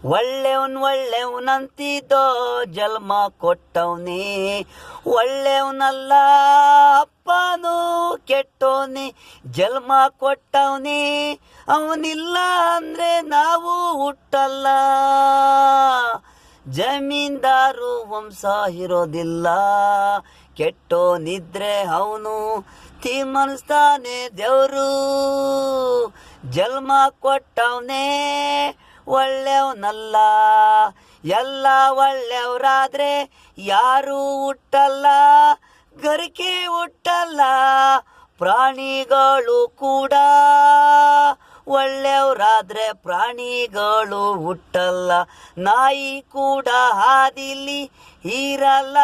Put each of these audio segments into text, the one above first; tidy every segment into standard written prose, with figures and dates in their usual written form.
ಒಳ್ಳೆಯವನಂತಿದ್ದೋ ಜನ್ಮ ಕೊಟ್ಟವನೇ, ಒಳ್ಳೆಯವನಲ್ಲ ಅಪ್ಪನು ಕೆಟ್ಟವನೇ ಜನ್ಮ ಕೊಟ್ಟವನೇ. ಅವನಿಲ್ಲ ಅಂದ್ರೆ ನಾವು ಹುಟ್ಟಲ್ಲ, ಜಮೀನ್ದಾರು ವಂಶ ಇರೋದಿಲ್ಲ. ಕೆಟ್ಟೋನಿದ್ರೆ ಅವನು ತೀರ್ಮಾನಿಸ್ತಾನೆ ದೇವರು, ಜನ್ಮ ಕೊಟ್ಟವನೇ ಒಳ್ಳೆಯವನಲ್ಲ. ಎಲ್ಲ ಒಳ್ಳೆಯವರಾದ್ರೆ ಯಾರು ಹುಟ್ಟಲ್ಲ, ಗರಿಕೆ ಹುಟ್ಟಲ್ಲ. ಪ್ರಾಣಿಗಳು ಕೂಡ ಒಳ್ಳೆಯವರಾದ್ರೆ ಪ್ರಾಣಿಗಳು ಹುಟ್ಟಲ್ಲ. ನಾಯಿ ಕೂಡ ಹಾದಿಲಿ ಇರಲ್ಲ,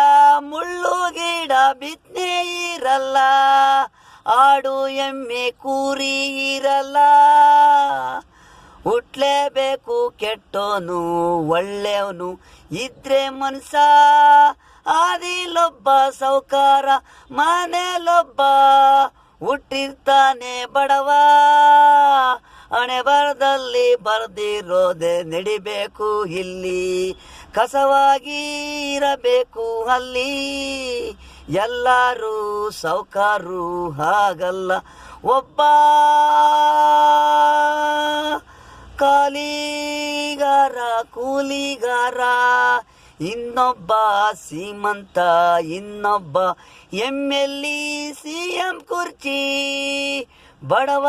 ಮುಳ್ಳು ಗಿಡ ಬಿತ್ತನೆ ಇರಲ್ಲ. ಆಡು ಎಮ್ಮೆ ಕೂರಿ ಇರಲ್ಲ. ಹುಟ್ಲೇಬೇಕು ಕೆಟ್ಟೋನು ಒಳ್ಳೆಯವನು ಇದ್ರೆ ಮನ್ಸ. ಆದಿಲೊಬ್ಬ ಸೌಕಾರ ಮನೇಲೊಬ್ಬ ಹುಟ್ಟಿರ್ತಾನೆ ಬಡವ. ಹಣೆ ಬರದಲ್ಲಿ ಬರ್ದಿರೋದೆ ನಡಿಬೇಕು ಇಲ್ಲಿ, ಕಸವಾಗಿ ಇರಬೇಕು ಅಲ್ಲಿ. ಎಲ್ಲರೂ ಸೌಕಾರು ಹಾಗಲ್ಲ, ಒಬ್ಬ ಕಾಲಿಗಾರ ಕೂಲಿಗಾರ, ಇನ್ನೊಬ್ಬ ಶ್ರೀಮಂತ, ಇನ್ನೊಬ್ಬ MLA CM ಕುರ್ಚಿ ಬಡವ.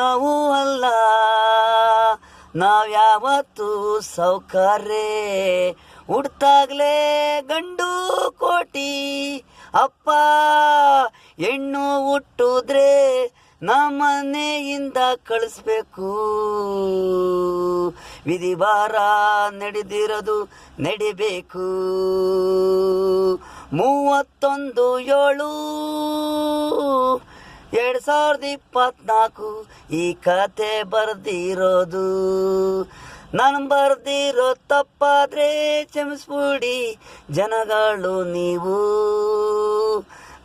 ಅವು ಅಲ್ಲ ನಾವ್ಯಾವತ್ತು ಸೌಕರ್ಯ. ಹುಡ್ತಾಗ್ಲೇ ಗಂಡು ಕೋಟಿ ಅಪ್ಪ, ಹೆಣ್ಣು ಹುಟ್ಟಿದ್ರೆ ನಮ್ಮನೆಯಿಂದ ಕಳಿಸ್ಬೇಕು. ವಿಧಿವಾರ ನಡೆದಿರೋದು ನಡಿಬೇಕು. 31/7/2024 ಈ ಕತೆ ಬರ್ದಿರೋದು. ನಾನು ಬರ್ದಿರೋ ತಪ್ಪಾದ್ರೆ ಕ್ಷಮಿಸ್ಬಿಡಿ ಜನಗಳು ನೀವು.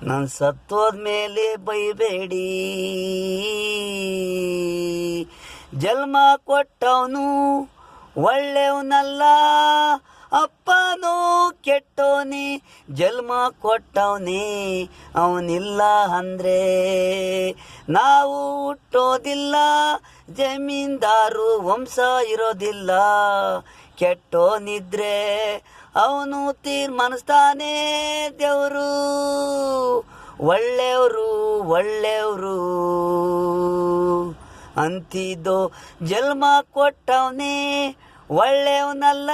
ನಾನು ಸತ್ತೋದ್ಮೇಲೆ ಬೈಬೇಡಿ. ಜನ್ಮ ಕೊಟ್ಟವನು ಒಳ್ಳೆಯವನಲ್ಲ, ಅಪ್ಪನು ಕೆಟ್ಟವನೇ ಜನ್ಮ ಕೊಟ್ಟವನೇ. ಅವನಿಲ್ಲ ಅಂದ್ರೆ ನಾವು ಹುಟ್ಟೋದಿಲ್ಲ, ಜಮೀನ್ದಾರು ವಂಶ ಇರೋದಿಲ್ಲ. ಕೆಟ್ಟೋನಿದ್ರೆ ಅವನು ತೀರ್ಮಾನಿಸ್ತಾನೆ ದೇವರು, ಒಳ್ಳೆಯವರು ಒಳ್ಳೆಯವರು ಅಂತಿದ್ದೋ ಜನ್ಮ ಕೊಟ್ಟವನೇ ಒಳ್ಳೆಯವನಲ್ಲ.